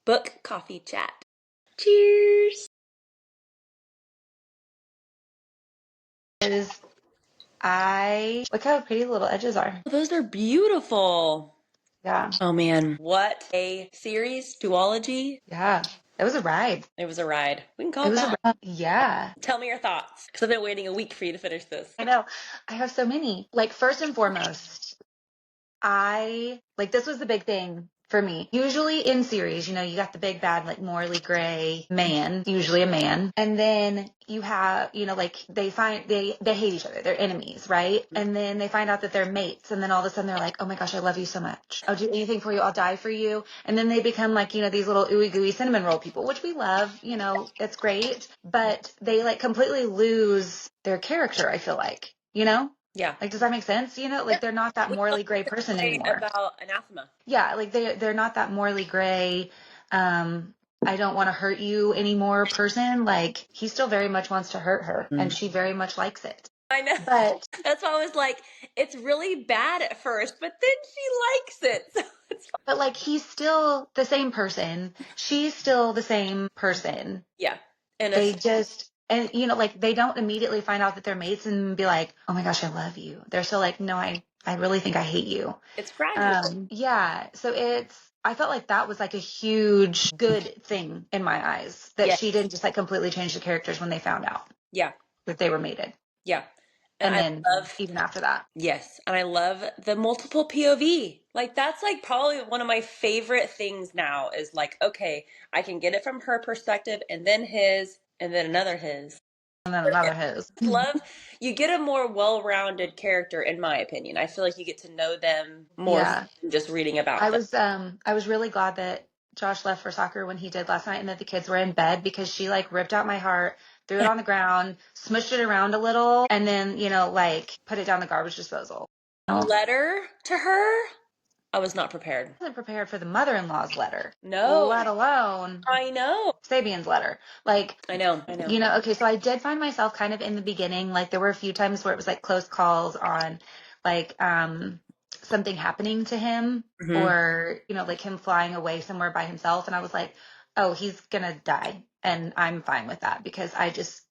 book coffee chat. Cheers. Look how pretty the little edges are. Those are beautiful. Yeah. Oh man, what a series, duology. Yeah. It was a ride. It was a ride. We can call It it was a that. ride. Yeah. Tell me your thoughts, because I've been waiting a week for you to finish this. I know. I have so many. Like, first and foremost, this was the big thing for me. Usually in series, you got the big bad, like morally gray man, usually a man. And then you have, they hate each other. They're enemies, right? And then they find out that they're mates. And then all of a sudden they're like, oh my gosh, I love you so much. I'll do anything for you. I'll die for you. And then they become like, these little ooey gooey cinnamon roll people, which we love, it's great. But they like completely lose their character, I feel like, Yeah. Like, does that make sense? They're not that morally gray person anymore. About anathema. Yeah, like they're not that morally gray. I don't want to hurt you anymore person. Like, he still very much wants to hurt her, and she very much likes it. I know. But that's why I was like, it's really bad at first, but then she likes it. So it's fine. But like, he's still the same person. She's still the same person. Yeah. And they just. And, they don't immediately find out that they're mates and be like, oh my gosh, I love you. They're still like, no, I really think I hate you. It's fragile. Yeah. So I felt like that was like a huge good thing in my eyes, that she didn't just like completely change the characters when they found out. Yeah. That they were mated. Yeah. And then even after that. Yes. And I love the multiple POV. Like, that's like probably one of my favorite things now is like, okay, I can get it from her perspective and then his and then another his. And then another his. You get a more well-rounded character, in my opinion. I feel like you get to know them more than just reading about them. I was really glad that Josh left for soccer when he did last night and that the kids were in bed, because she like ripped out my heart, threw it on the ground, smushed it around a little, and then, put it down the garbage disposal. Letter to her? I was not prepared. I wasn't prepared for the mother-in-law's letter. No. Let alone. I know. Sabian's letter. Like. I know. Okay, so I did find myself kind of in the beginning, like there were a few times where it was like close calls on like something happening to him, or, like him flying away somewhere by himself. And I was like, oh, he's going to die. And I'm fine with that, because I just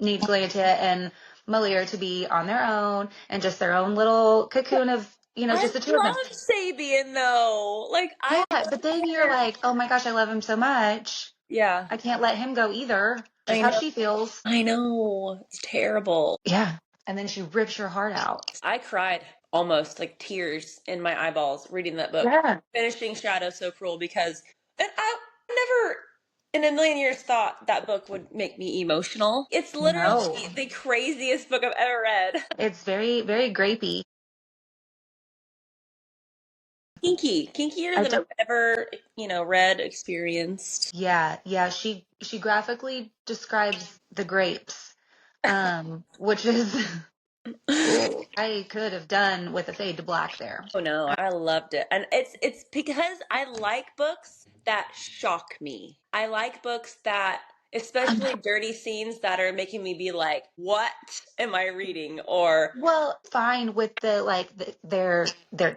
need Glantia and Malir to be on their own and just their own little cocoon of, just the two of them. I love Sabian though. Like, but then you're like, oh my gosh, I love him so much. Yeah. I can't let him go either. That's how she feels. I know. It's terrible. Yeah. And then she rips your heart out. I cried almost, like tears in my eyeballs reading that book. Yeah. Finishing Shadow So Cruel, because I never in a million years thought that book would make me emotional. It's literally the craziest book I've ever read. It's very, very grapey. Kinkier than I've ever, read, experienced. Yeah. She graphically describes the grapes, which is I could have done with a fade to black there. Oh no, I loved it. And it's because I like books that shock me. I like books that, especially dirty scenes that are making me be like, what am I reading? Or fine with their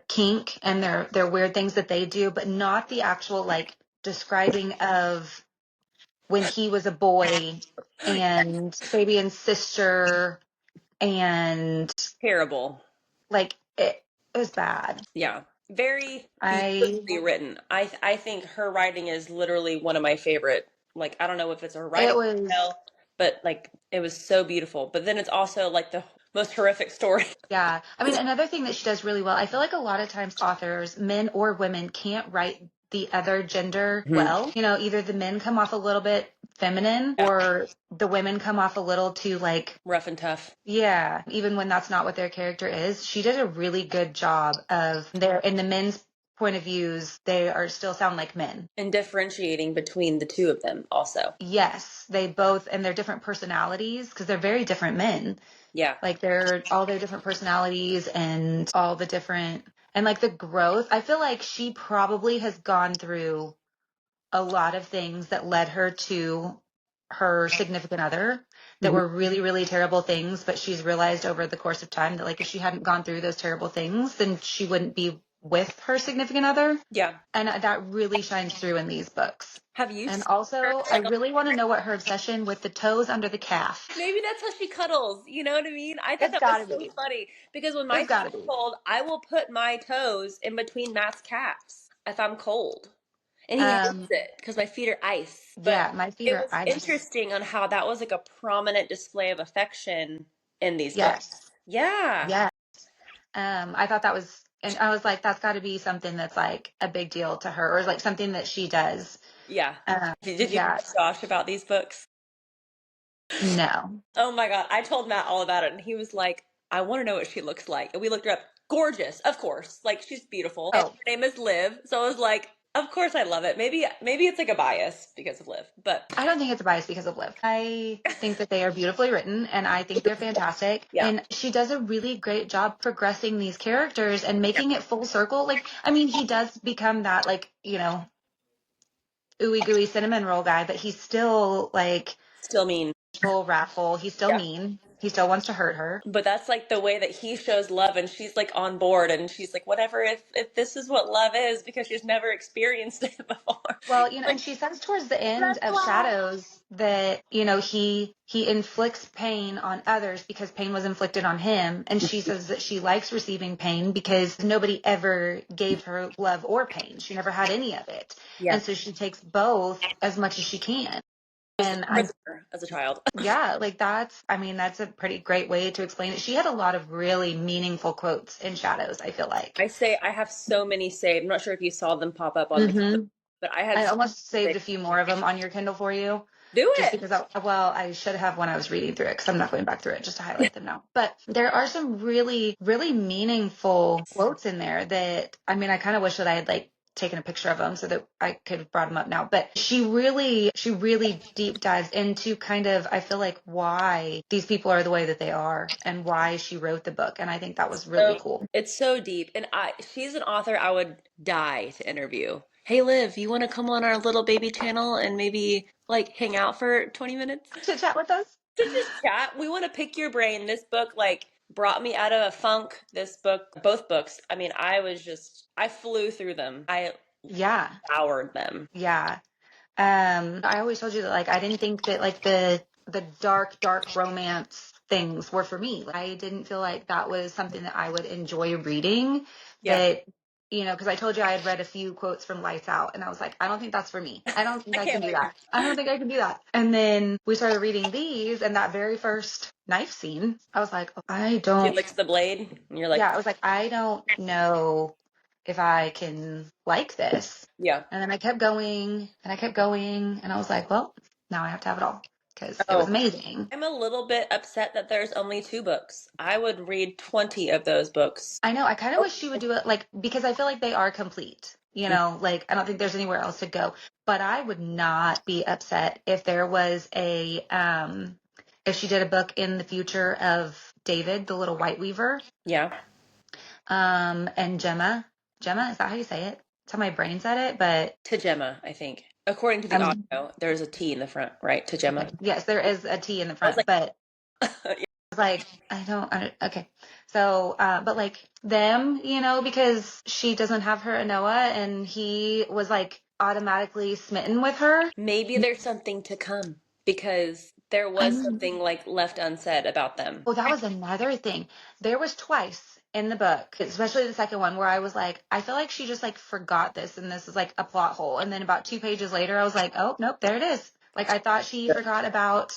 kink and their weird things that they do, but not the actual like describing of when he was a boy and Fabian's sister, and terrible. Like it was bad. Yeah. Very beautifully written. I think her writing is literally one of my favorite. Like, I don't know if it's her writing style, but like it was so beautiful. But then it's also like the most horrific story. Yeah. I mean, another thing that she does really well, I feel like a lot of times authors, men or women, can't write the other gender well. Either the men come off a little bit feminine or the women come off a little too like rough and tough. Yeah. Even when that's not what their character is. She did a really good job of in the men's point of views, they are still sound like men. And differentiating between the two of them also. Yes. They both, and their different personalities, because they're very different men. Yeah. Like all their different personalities and all the different, and like the growth. I feel like she probably has gone through a lot of things that led her to her significant other that were really, really terrible things. But she's realized over the course of time that like if she hadn't gone through those terrible things, then she wouldn't be with her significant other. Yeah. And that really shines through in these books. Have you And seen her, also, I like, really want to know what her obsession with the toes under the calf. maybe that's how she cuddles. You know what I mean? I thought It's that was gotta so be. funny because when my It's feet gotta are be. cold, I will put my toes in between Matt's calves if I'm cold. And he hates Um, it because my feet are ice. But yeah, my feet it are was ice. interesting on how that was like a prominent display of affection in these Yes. books. Yeah. Yes. I thought that was, and I was like, that's got to be something that's like a big deal to her, or like something that she does. Yeah. Did you Yeah, tell Josh about these books? no. Oh my God. I told Matt all about it and he was like, I want to know what she looks like. And we looked her up. Gorgeous, of course. Like she's beautiful. And Oh, her name is Liv. So I was like, of course I love it. Maybe it's like a bias because of Liv. But I don't think it's a bias because of Liv. I think that they are beautifully written and I think they're fantastic. yeah. And she does a really great job progressing these characters and making it full circle. Like, I mean, he does become that, like, ooey gooey cinnamon roll guy, but he's still like Still mean. full wrathful. He's still Yeah. mean. He still wants to hurt her. But that's like the way that he shows love and she's like on board and she's like, whatever, if this is what love is because she's never experienced it before. Well, Like, and she says towards the end red of flag. Shadows that, he inflicts pain on others because pain was inflicted on him. And she says that she likes receiving pain because nobody ever gave her love or pain. She never had any of it. Yeah. And so she takes both as much as she can. Was the And prisoner as a child. yeah, like that's a pretty great way to explain it. She had a lot of really meaningful quotes in Shadows, I feel like. I have so many saved. I'm not sure if you saw them pop up on the Kindle, Hmm. but I had I so almost saved many a few more of them on your Kindle for you. do Just it. because I should have when I was reading through it because I'm not going back through it just to highlight them now. But there are some really, really meaningful quotes in there that, I mean, I kind of wish that I had like taken a picture of them so that I could have brought them up now. But she really deep dives into kind of, I feel like why these people are the way that they are and why she wrote the book. And I think that was really So cool. it's so deep. And she's an author I would die to interview. Hey Liv, you want to come on our little baby channel and maybe like hang out for 20 minutes? Chit chat with us. To just chat. We want to pick your brain. This book like brought me out of a funk. This book, both books. I mean, I flew through them. I Yeah. devoured them. Yeah. I always told you that like I didn't think that like the dark romance things were for me. Like, I didn't feel like that was something that I would enjoy reading. Yeah. That because I told you I had read a few quotes from Lights Out, and I was like, I don't think that's for me. I don't think I I can can't do wait. that. I don't think I can do that. And then we started reading these, and that very first knife scene, I was like, oh, I She don't. licks the blade, and you're like, Yeah, I was like, I don't know if I can like this. yeah. And then I kept going and I kept going. And I was like, well, now I have to have it all because it was Oh, amazing. I'm a little bit upset that there's only two books. I would read 20 of those books. I know. I kind of wish she would do it like, because I feel like they are complete. Like I don't think there's anywhere else to go. But I would not be upset if there was if she did a book in the future of David, the little white weaver, Yeah. and Gemma. Gemma, is that how you say it? That's how my brain said it, but To Gemma, I think. According to the um, audio, there's a T in the front, right? To Gemma. okay. Yes, there is a T in the I was front, but like, was like, okay. So, but like them, because she doesn't have her Anoa and he was like automatically smitten with her. maybe there's something to come because there I was mean, something like left unsaid about them. oh, that was another thing. There was twice in the book, especially the second one, where I was like, I feel like she just like forgot this and this is like a plot hole. And then about 2 pages later, I was like, oh, nope, there it is. Like I thought she forgot about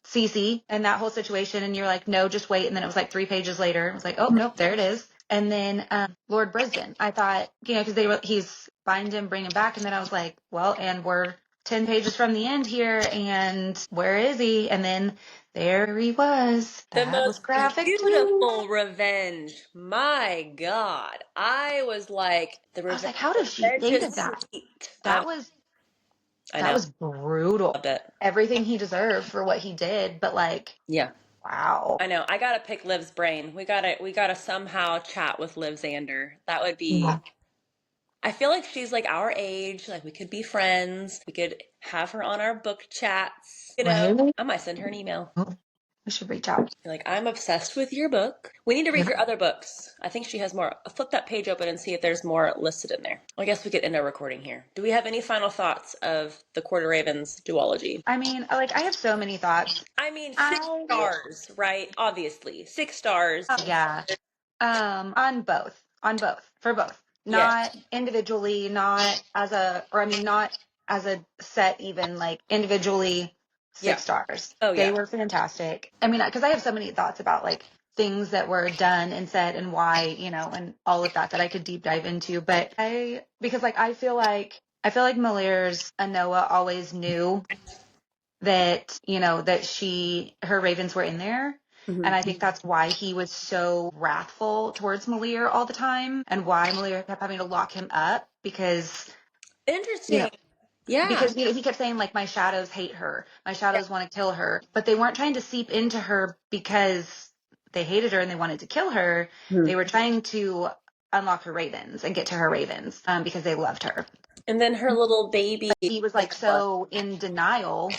Cece and that whole situation. And you're like, no, just wait. And then it was like 3 pages later. I was like, oh, nope, there it is. And then Lord Brisden, I thought, because he's bind him, bring him back. And then I was like, well, and we're 10 pages from the end here. And where is he? And then there he was. The That was most graphic too. beautiful revenge. My God. I was like, I was like, how did she revenge think is of that? sweet. That was, I that know. was brutal. Loved it. Everything he deserved for what he did. But like, Yeah. wow. I know. I gotta pick Liv's brain. We gotta somehow chat with Liv Zander. That would be Yeah. I feel like she's like our age. Like we could be friends. We could have her on our book chats. Right? I might send her an email. We should reach out. You're like, I'm obsessed with your book. We need to read Yeah. your other books. I think she has more. Flip that page open and see if there's more listed in there. I guess we could end our recording here. Do we have any final thoughts of the Court of Ravens duology? I mean, like, I have so many thoughts. I mean, 6 stars, right? Obviously, 6 stars. Yeah. On both. For both. Yes. Not individually, not as a, or I mean, not as a set, even like individually, Yeah. 6 stars. Oh, They yeah. were fantastic. I mean, because I have so many thoughts about like things that were done and said and why, and all of that I could deep dive into. But because like I feel like Malier's Anoa always knew that, that her ravens were in there. Mhm. And I think that's why he was so wrathful towards Malier all the time, and why Malier kept having to lock him up because, Interesting. Yeah. because he kept saying like, my shadows hate her, my shadows want to kill her, but they weren't trying to seep into her because they hated her and they wanted to kill her. They were trying to unlock her ravens and get to her ravens because they loved her. And then her little baby. He was like so in denial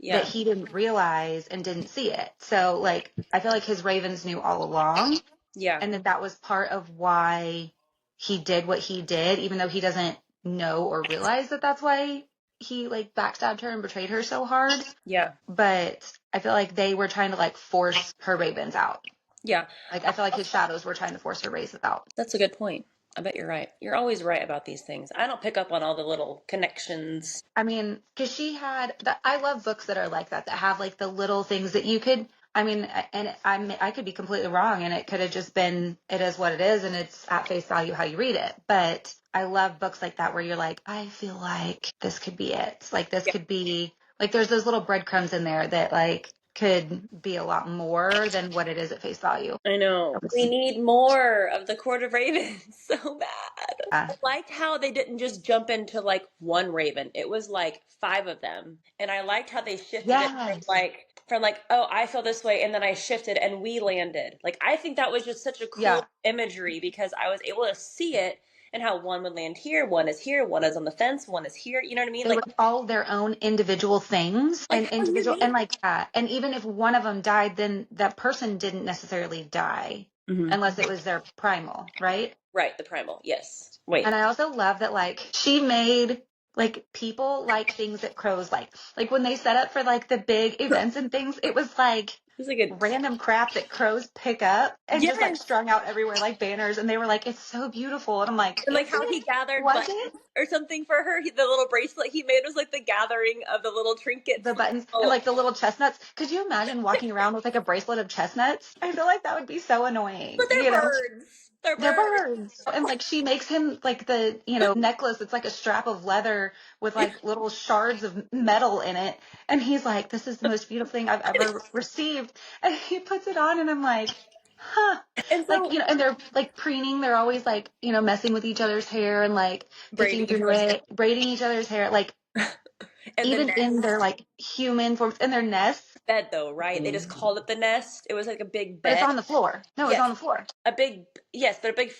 that he didn't realize and didn't see it. So like, I feel like his ravens knew all along. Yeah. And that was part of why he did what he did, even though he doesn't know or realize that that's why he like backstabbed her and betrayed her so hard. Yeah. But I feel like they were trying to like force her ravens out. Yeah. Like, I feel like his shadows were trying to force her ravens out. That's a good point. I bet you're right. You're always right about these things. I don't pick up on all the little connections. I mean, because she had that. I love books that are like that have like the little things that you could. I mean, and I could be completely wrong, and it could have just been it is what it is, and it's at face value how you read it. But I love books like that where you're like, I feel like this could be it. Like this could be like there's those little breadcrumbs in there that like could be a lot more than what it is at face value. I know. We need more of the Court of Ravens so bad. I liked how they didn't just jump into like one raven. It was like 5 of them. And I liked how they shifted it from like, oh, I feel this way, and then I shifted and we landed. Like, I think that was just such a cool imagery because I was able to see it and how one would land here, one is on the fence, one is here. You know what I mean? They Like were all their own individual things and individual, and like that. And even if one of them died, then that person didn't necessarily die unless it was their primal, right? Right, the primal, yes. Wait. And I also love that like she made like people like things that crows like. Like when they set up for like the big events and things, it was like a random crap that crows pick up and just like strung out everywhere like banners, and they were like, it's so beautiful. And I'm like, and like how he gathered buttons or something for her. The little bracelet he made was like the gathering of the little trinkets, the buttons, and like the little chestnuts. Could you imagine walking around with like a bracelet of chestnuts? I feel like that would be so annoying. But they're birds. They're birds. And like she makes him like the, necklace. It's like a strap of leather with like little shards of metal in it. And he's like, this is the most beautiful thing I've ever received. And he puts it on and I'm like, huh. And so, like, and they're like preening. They're always like, messing with each other's hair and like picking through it, braiding each other's hair. Like and even in their like human forms, in their nests. Bed though, right? They just called it the nest. It was like a big bed. But it's on the floor. No, it's on the floor. But a big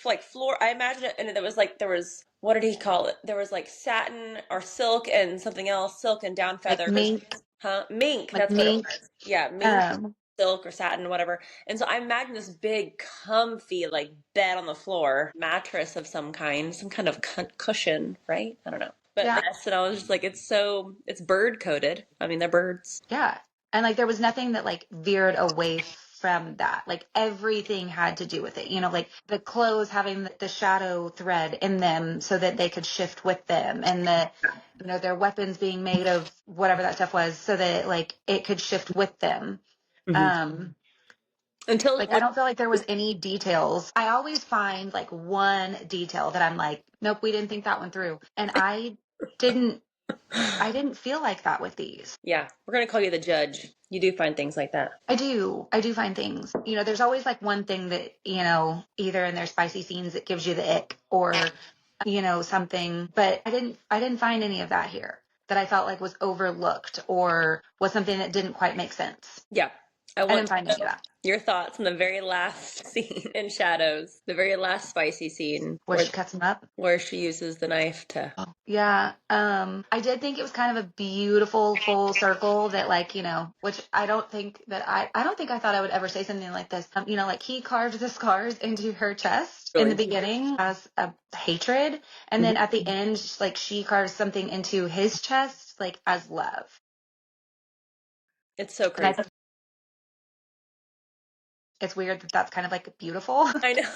like floor. I imagine it, and there was what did he call it? There was like satin or silk and something else, silk and down feathers. Like mink. Huh? Mink. Like that's mink. what it was. Yeah, mink, silk or satin, whatever. And so I imagine this big, comfy like bed on the floor, mattress of some kind of cushion, right? I don't know. But nest, and I was just like, it's bird coded. I mean, they're birds. Yeah. And like there was nothing that like veered away from that. Like everything had to do with it. Like the clothes having the shadow thread in them so that they could shift with them, and their weapons being made of whatever that stuff was so that like it could shift with them. Until like I don't feel like there was any details. I always find like one detail that I'm like, nope, we didn't think that one through. And I didn't feel like that with these. Yeah, we're going to call you the judge. You do find things like that. I do find things. There's always like one thing that, either in their spicy scenes that gives you the ick or, something. But I didn't find any of that here that I felt like was overlooked or was something that didn't quite make sense. Yeah. I didn't find any of that. Your thoughts on the very last scene in Shadows, the very last spicy scene Where she cuts him up? Where she uses the knife to... Yeah. I did think it was kind of a beautiful full circle that, like, which I don't think that I don't think I thought I would ever say something like this. Like he carved the scars into her chest in the beginning as a hatred. And then at the end, like she carves something into his chest, like as love. It's so crazy. It's weird that that's kind of like beautiful. I know.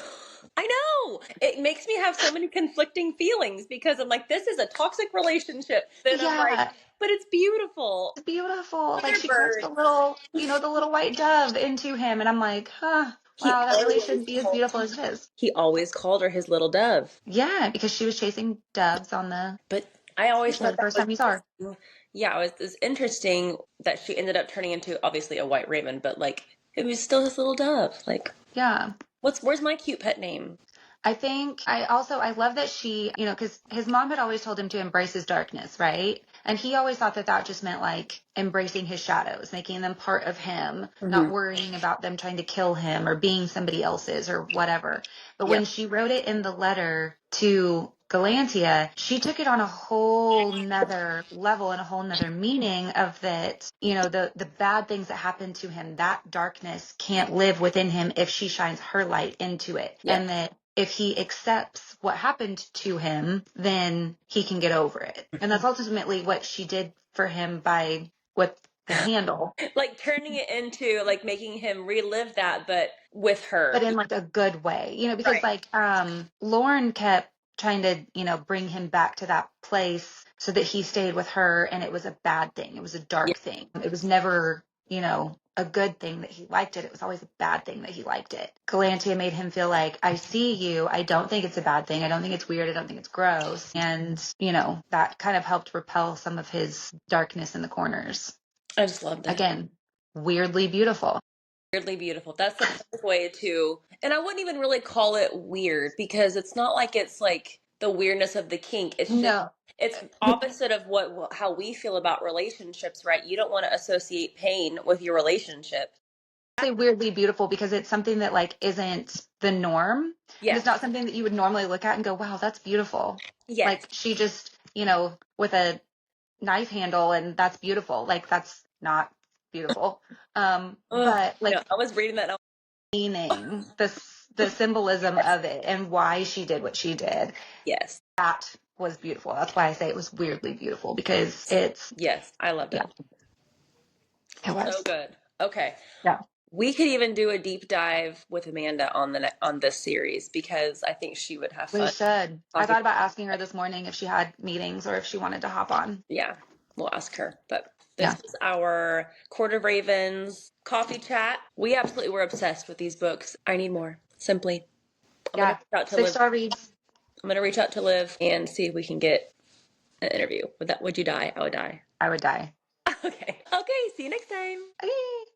I know. It makes me have so many conflicting feelings because I'm like, this is a toxic relationship. Then I'm like, but it's beautiful. It's beautiful. Like she carves the little, the little white dove into him. And I'm like, wow, that really shouldn't be as beautiful as it is. He always called her his little dove. Yeah, because she was chasing doves on the... But I always thought the first time you saw her. Yeah, it was interesting that she ended up turning into obviously a white raven, but like it was still his little dove. Like, yeah, where's my cute pet name? I think I love that she, because his mom had always told him to embrace his darkness, right? And he always thought that just meant like embracing his shadows, making them part of him, not worrying about them trying to kill him or being somebody else's or whatever. But when she wrote it in the letter to Galantia, she took it on a whole nother level and a whole nother meaning of that, the bad things that happen to him, that darkness can't live within him if she shines her light into it. And that if he accepts what happened to him, then he can get over it. And that's ultimately what she did for him with the handle. Like turning it into like making him relive that, but with her. But in like a good way, because like Lauren kept trying to, bring him back to that place so that he stayed with her, and it was a bad thing. It was a dark thing. It was never, a good thing that he liked it. It was always a bad thing that he liked it. Galantia made him feel like, I see you. I don't think it's a bad thing. I don't think it's weird. I don't think it's gross. And, that kind of helped repel some of his darkness in the corners. I just loved it. Again, weirdly beautiful. Weirdly beautiful. That's the perfect way to, and I wouldn't even really call it weird because it's not like it's like the weirdness of the kink. It's just, it's opposite of how we feel about relationships, right? You don't want to associate pain with your relationship. Say weirdly beautiful because it's something that like isn't the norm. Yeah. It's not something that you would normally look at and go, wow, that's beautiful. Yes. Like she just, with a knife handle and that's beautiful. Like that's not beautiful. But like I was reading that. Meaning the symbolism of it and why she did what she did. Yes. That was beautiful. That's why I say it was weirdly beautiful because it's... Yes, I loved it. It was so good. Okay. Yeah. We could even do a deep dive with Amanda on this series because I think she would have fun. We should. I thought about asking her this morning if she had meetings or if she wanted to hop on. Yeah, we'll ask her. But this is our Court of Ravens coffee chat. We absolutely were obsessed with these books. I need more. Simply. I'm gonna reach out to 6-star reads. I'm gonna reach out to Liv and see if we can get an interview. Would you die? I would die. I would die. Okay. See you next time. Okay.